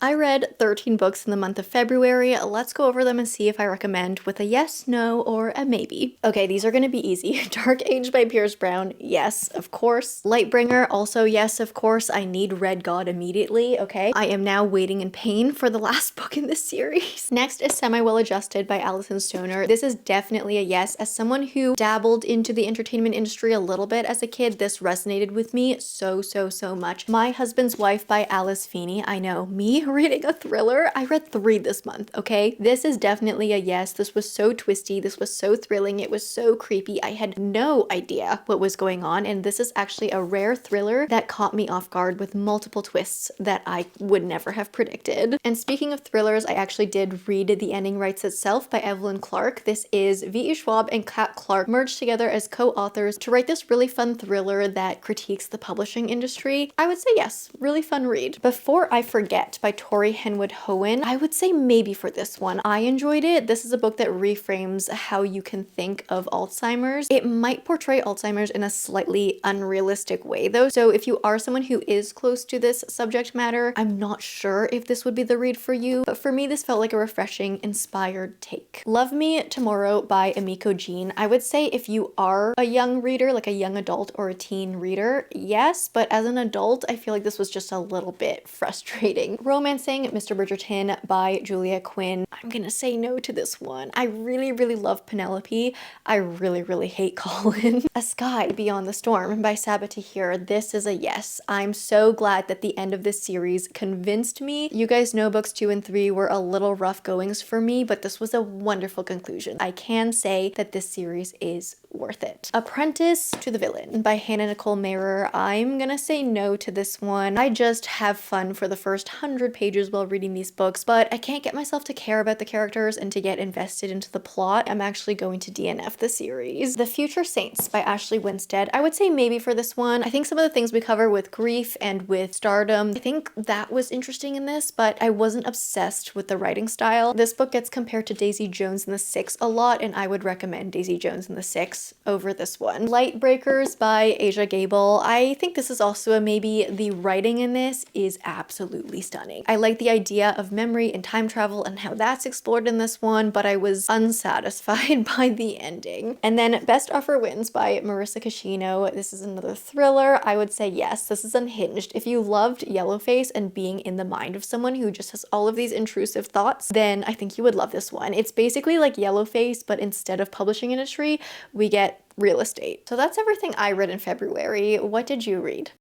I read 13 books in the month of February. Let's go over them and see if I recommend with a yes, no, or a maybe. Okay, these are gonna be easy. Dark Age by Pierce Brown, yes, of course. Lightbringer, also yes, of course. I need Red God immediately, okay? I am now waiting in pain for the last book in this series. Next is Semi Well Adjusted by Alison Stoner. This is definitely a yes. As someone who dabbled into the entertainment industry a little bit as a kid, this resonated with me so much. My Husband's Wife by Alice Feeney. I know, me reading a thriller. I read 3 this month, okay? This is definitely a yes. This was so twisty. This was so thrilling. It was so creepy. I had no idea what was going on, and this is actually a rare thriller that caught me off guard with multiple twists that I would never have predicted. And speaking of thrillers, I actually did read The Ending Writes Itself by Evelyn Clark. This is V.E. Schwab and Kat Clark merged together as co-authors to write this really fun thriller that critiques the publishing industry. I would say yes, really fun read. Before I Forget by Tori Henwood Hohen, I would say maybe for this one. I enjoyed it. This is a book that reframes how you can think of Alzheimer's. It might portray Alzheimer's in a slightly unrealistic way though, so if you are someone who is close to this subject matter, I'm not sure if this would be the read for you, but for me this felt like a refreshing, inspired take. Love Me Tomorrow by Emiko Jean. I would say if you are a young reader, like a young adult or a teen reader, yes, but as an adult, I feel like this was just a little bit frustrating. Romancing Mr. Bridgerton by Julia Quinn. I'm gonna say no to this one. I really love Penelope. I really hate Colin. A Sky Beyond the Storm by Sabaa Tahir. This is a yes. I'm so glad that the end of this series convinced me. You guys know books 2 and 3 were a little rough goings for me, but this was a wonderful conclusion. I can say that this series is worth it. Apprentice to the Villain by Hannah Nicole Mehrer. I'm gonna say no to this one. I just have fun for the first 100 pages while reading these books, but I can't get myself to care about the characters and to get invested into the plot. I'm actually going to DNF the series. The Future Saints by Ashley Winstead. I would say maybe for this one. I think some of the things we cover with grief and with stardom, I think that was interesting in this, but I wasn't obsessed with the writing style. This book gets compared to Daisy Jones and the Six a lot, and I would recommend Daisy Jones and the Six over this one. Lightbreakers by Asia Gabel. I think this is also a maybe. The writing in this is absolutely stunning. I like the idea of memory and time travel and how that's explored in this one, but I was unsatisfied by the ending. And then Best Offer Wins by Marissa Cashino. This is another thriller. I would say yes, this is unhinged. If you loved Yellowface and being in the mind of someone who just has all of these intrusive thoughts, then I think you would love this one. It's basically like Yellowface, but instead of publishing industry, we get real estate. So that's everything I read in February. What did you read?